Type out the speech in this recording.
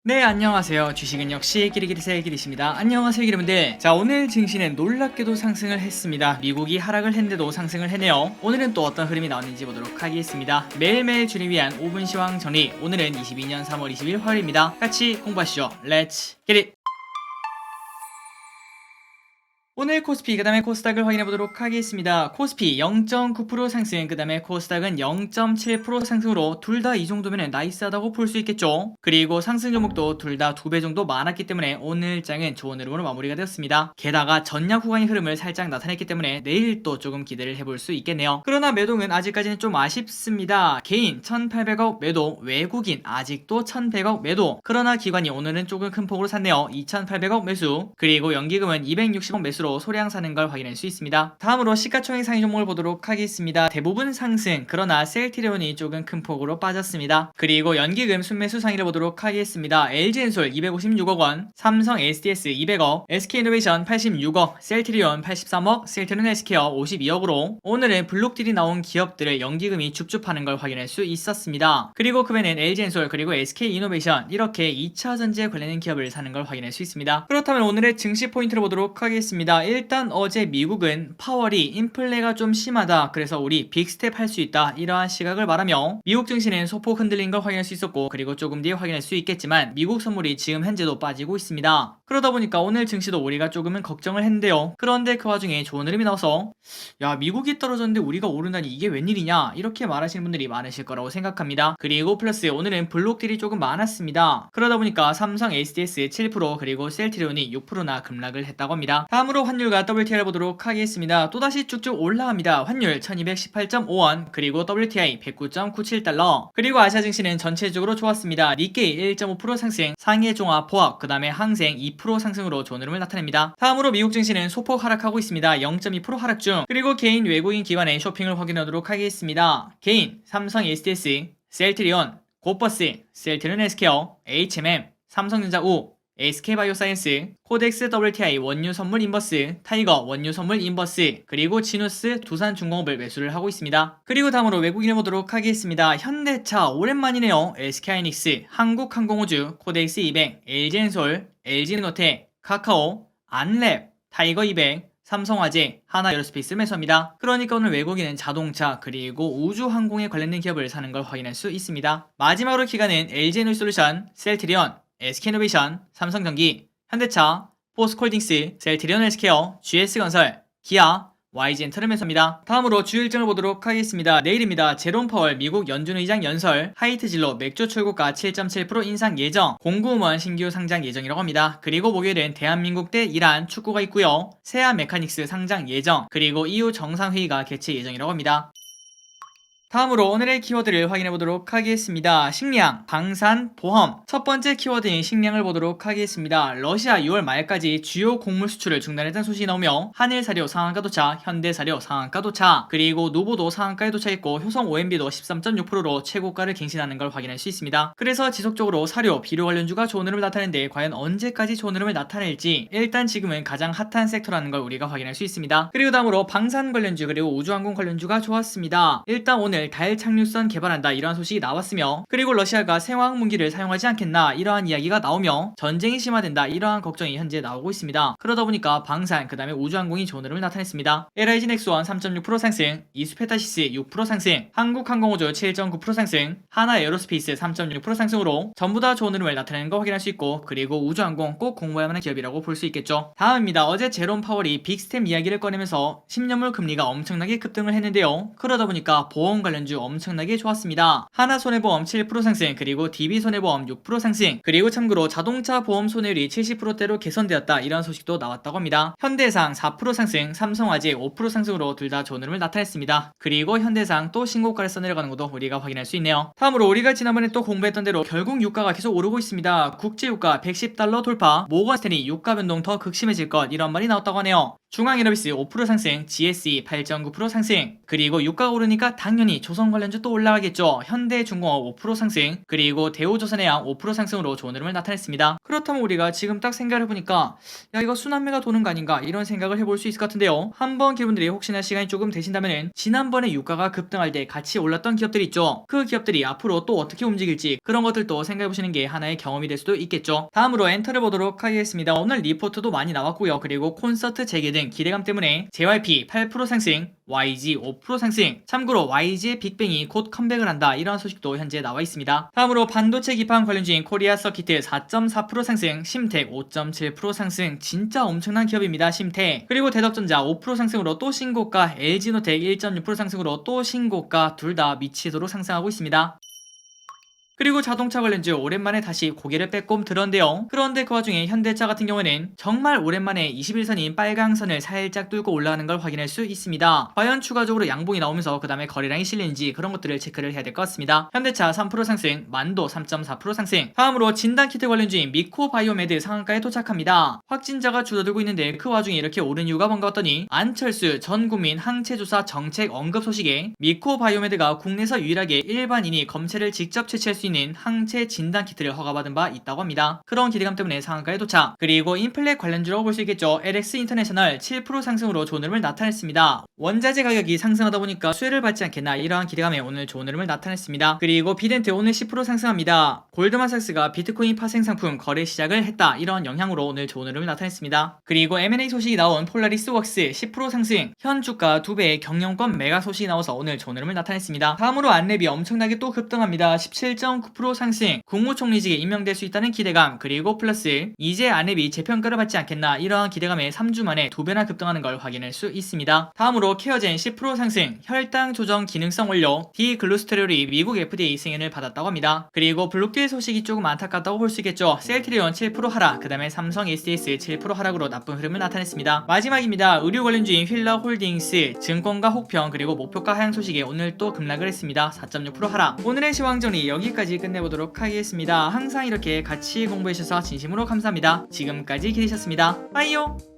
네, 안녕하세요. 주식은 역시 끼리끼리새 끼리십니다. 안녕하세요, 여러분들. 자, 오늘 증시는 놀랍게도 상승을 했습니다. 미국이 하락을 했는데도 상승을 했네요. 오늘은 또 어떤 흐름이 나왔는지 보도록 하겠습니다. 매일매일 주를 위한 5분 시황 정리. 오늘은 22년 3월 20일 화요일입니다. 같이 공부하시죠. Let's get it! 오늘 코스피 그 다음에 코스닥을 확인해보도록 하겠습니다. 코스피 0.9% 상승, 그 다음에 코스닥은 0.7% 상승으로 둘 다 이 정도면 나이스하다고 볼 수 있겠죠. 그리고 상승 종목도 둘 다 2배 정도 많았기 때문에 오늘 장은 좋은 흐름으로 마무리가 되었습니다. 게다가 전략 후간의 흐름을 살짝 나타냈기 때문에 내일 또 조금 기대를 해볼 수 있겠네요. 그러나 매동은 아직까지는 좀 아쉽습니다. 개인 1800억 매도, 외국인 아직도 1100억 매도. 그러나 기관이 오늘은 조금 큰 폭으로 샀네요. 2800억 매수, 그리고 연기금은 260억 매수로 소량 사는 걸 확인할 수 있습니다. 다음으로 시가총액 상위 종목을 보도록 하겠습니다. 대부분 상승, 그러나 셀트리온이 조금 큰 폭으로 빠졌습니다. 그리고 연기금 순매수 상위를 보도록 하겠습니다. LG엔솔 256억원, 삼성 SDS 200억, SK이노베이션 86억, 셀트리온 83억, 셀트리온 헬스케어 52억으로 오늘은 블록딜이 나온 기업들의 연기금이 줍줍하는 걸 확인할 수 있었습니다. 그리고 그 외에는 LG엔솔 그리고 SK이노베이션 이렇게 2차전지에 관련된 기업을 사는 걸 확인할 수 있습니다. 그렇다면 오늘의 증시 포인트를 보도록 하겠습니다. 일단 어제 미국은 파월이 인플레가 좀 심하다, 그래서 우리 빅스텝 할 수 있다, 이러한 시각을 말하며 미국 증시는 소폭 흔들린 걸 확인할 수 있었고, 그리고 조금 뒤에 확인할 수 있겠지만 미국 선물이 지금 현재도 빠지고 있습니다. 그러다 보니까 오늘 증시도 우리가 조금은 걱정을 했는데요. 그런데 그 와중에 좋은 흐름이 나와서 야, 미국이 떨어졌는데 우리가 오른다니 이게 웬일이냐, 이렇게 말하시는 분들이 많으실 거라고 생각합니다. 그리고 플러스 오늘은 블록들이 조금 많았습니다. 그러다 보니까 삼성 SDS 7%, 그리고 셀트리온이 6%나 급락을 했다고 합니다. 다음으로 환율과 WTI를 보도록 하겠습니다. 또다시 쭉쭉 올라갑니다. 환율 1218.5원, 그리고 WTI 109.97달러. 그리고 아시아 증시는 전체적으로 좋았습니다. 니케이 1.5% 상승, 상해 종합 보합, 그 다음에 항생 2% 상승으로 좋은 흐름을 나타냅니다. 다음으로 미국 증시는 소폭 하락하고 있습니다. 0.2% 하락 중. 그리고 개인 외국인 기관의 쇼핑을 확인하도록 하겠습니다. 개인 삼성 SDS, 셀트리온, 고버스, 셀트리온 헬스케어, HMM, 삼성전자 우, SK바이오사이언스, 코덱스 WTI 원유 선물 인버스, 타이거 원유 선물 인버스, 그리고 지누스 두산중공업을 매수를 하고 있습니다. 그리고 다음으로 외국인을 보도록 하겠습니다. 현대차 오랜만이네요. SK하이닉스, 한국항공우주, 코덱스 200, LG엔솔, LG에너텍, 카카오, 안랩, 타이거 200, 삼성화재, 하나에어로스페이스 매수합니다. 그러니까 오늘 외국인은 자동차 그리고 우주항공에 관련된 기업을 사는 걸 확인할 수 있습니다. 마지막으로 기관은 LG에너지솔루션, 셀트리온, SK이노베이션, 삼성전기, 현대차, 포스코홀딩스, 셀트리온 헬스케어, GS건설, 기아, YG엔터를 매수합니다. 다음으로 주요 일정을 보도록 하겠습니다. 내일입니다. 제롬 파월 미국 연준 의장 연설, 하이트 진로 맥주 출고가 7.7% 인상 예정, 공구음원 신규 상장 예정이라고 합니다. 그리고 목요일은 대한민국 대 이란 축구가 있고요. 세아 메카닉스 상장 예정, 그리고 EU 정상회의가 개최 예정이라고 합니다. 다음으로 오늘의 키워드를 확인해보도록 하겠습니다. 식량, 방산, 보험. 첫 번째 키워드인 식량을 보도록 하겠습니다. 러시아 6월 말까지 주요 곡물 수출을 중단했다는 소식이 나오며 한일사료 상한가 도착, 현대사료 상한가 도착, 그리고 누보도 상한가에 도착했고 효성 OMB도 13.6%로 최고가를 갱신하는 걸 확인할 수 있습니다. 그래서 지속적으로 사료, 비료 관련주가 좋은 흐름을 나타내는데 과연 언제까지 좋은 흐름을 나타낼지 일단 지금은 가장 핫한 섹터라는 걸 우리가 확인할 수 있습니다. 그리고 다음으로 방산 관련주 그리고 우주항공 관련주가 좋았습니다. 일단 오늘 달 착륙선 개발한다, 이러한 소식이 나왔으며, 그리고 러시아가 생화학 무기를 사용하지 않겠나, 이러한 이야기가 나오며 전쟁이 심화된다, 이러한 걱정이 현재 나오고 있습니다. 그러다 보니까 방산 그 다음에 우주항공이 좋은 흐름을 나타냈습니다. LIG 넥스원 3.6% 상승, 이수페타시스 6% 상승, 한국항공우주 7.9% 상승, 하나에어로스페이스 3.6% 상승으로 전부 다 좋은 흐름을 나타내는 거 확인할 수 있고, 그리고 우주항공 꼭 공부할 만한 기업이라고 볼 수 있겠죠. 다음입니다. 어제 제롬 파월이 빅스텝 이야기를 꺼내면서 10년물 금리가 엄청나게 급등을 했는데요. 그러다 보니까 보험 관련주 엄청나게 좋았습니다. 하나손해보험 7% 상승, 그리고 DB손해보험 6% 상승, 그리고 참고로 자동차 보험 손해율이 70%대로 개선되었다, 이런 소식도 나왔다고 합니다. 현대상 4% 상승, 삼성화재 5% 상승으로 둘 다 좋은 흐름을 나타냈습니다. 그리고 현대상 또 신고가를 써내려가는 것도 우리가 확인할 수 있네요. 다음으로 우리가 지난번에 또 공부했던 대로 결국 유가가 계속 오르고 있습니다. 국제유가 110달러 돌파, 모건스탠리 유가 변동 더 극심해질 것, 이런 말이 나왔다고 하네요. 중앙에너비스 5% 상승, GSE 8.9% 상승, 그리고 유가가 오르니까 당연히 조선 관련주 또 올라가겠죠. 현대중공업 5% 상승, 그리고 대우조선해양 5% 상승으로 좋은 흐름을 나타냈습니다. 그렇다면 우리가 지금 딱 생각을 해보니까 야 이거 순환매가 도는 거 아닌가 이런 생각을 해볼 수 있을 것 같은데요. 한번 기분들이 혹시나 시간이 조금 되신다면은 지난번에 유가가 급등할 때 같이 올랐던 기업들이 있죠. 그 기업들이 앞으로 또 어떻게 움직일지 그런 것들도 생각해보시는 게 하나의 경험이 될 수도 있겠죠. 다음으로 엔터를 보도록 하겠습니다. 오늘 리포트도 많이 나왔고요. 그리고 콘서트 재개 등 기대감 때문에 JYP 8% 상승, YG 5% 상승. 참고로 YG의 빅뱅이 곧 컴백을 한다 이런 소식도 현재 나와 있습니다. 다음으로 반도체 기판 관련주인 코리아 서키트 4.4% 상승, 심텍 5.7% 상승. 진짜 엄청난 기업입니다. 심텍. 그리고 대덕전자 5% 상승으로 또 신고가, LG노텍 1.6% 상승으로 또 신고가. 둘 다 미치도록 상승하고 있습니다. 그리고 자동차 관련주 오랜만에 다시 고개를 빼꼼 들었는데요. 그런데 그 와중에 현대차 같은 경우에는 정말 오랜만에 21선인 빨강선을 살짝 뚫고 올라가는 걸 확인할 수 있습니다. 과연 추가적으로 양봉이 나오면서 그 다음에 거래량이 실리는지 그런 것들을 체크를 해야 될 것 같습니다. 현대차 3% 상승, 만도 3.4% 상승. 다음으로 진단키트 관련주인 미코바이오메드 상한가에 도착합니다. 확진자가 줄어들고 있는데 그 와중에 이렇게 오른 이유가 뭔가 했더니 안철수 전 국민 항체조사 정책 언급 소식에 미코바이오메드가 국내에서 유일하게 일반인이 검체를 직접 채취할 수 있는 항체 진단 키트를 허가받은 바 있다고 합니다. 그런 기대감 때문에 상한가에 도착. 그리고 인플렛 관련주라고 볼 수 있겠죠. LX 인터내셔널 7% 상승으로 좋은 흐름을 나타냈습니다. 원자재 가격이 상승하다 보니까 수혜를 받지 않겠나 이러한 기대감에 오늘 좋은 흐름을 나타냈습니다. 그리고 비덴트 오늘 10% 상승합니다. 골드만삭스가 비트코인 파생 상품 거래 시작을 했다 이런 영향으로 오늘 좋은 흐름을 나타냈습니다. 그리고 M&A 소식이 나온 폴라리스웍스 10% 상승, 현 주가 2배의 경영권 매각 소식이 나와서 오늘 좋은 흐름을 나타냈습니다. 다음으로 안랩이 엄청나게 또 급등합니다. 17.9% 상승, 국무총리직에 임명될 수 있다는 기대감, 그리고 플러스 이제 안랩이 재평가를 받지 않겠나 이러한 기대감에 3주 만에 2배나 급등하는 걸 확인할 수 있습니다. 다음으로 케어젠 10% 상승, 혈당 조정 기능성 원료 디글루스테롤이 미국 FDA 승인을 받았다고 합니다. 그리고 블루길 소식이 조금 안타깝다고 볼 수 있겠죠. 셀트리온 7% 하락, 그 다음에 삼성 SDS 7% 하락으로 나쁜 흐름을 나타냈습니다. 마지막입니다. 의류 관련주인 휠라홀딩스, 증권가 혹평, 그리고 목표가 하향 소식에 오늘 또 급락을 했습니다. 4.6% 하락. 오늘의 시황정리 여기까지 끝내보도록 하겠습니다. 항상 이렇게 같이 공부해주셔서 진심으로 감사합니다. 지금까지 기대셨습니다. 빠이요.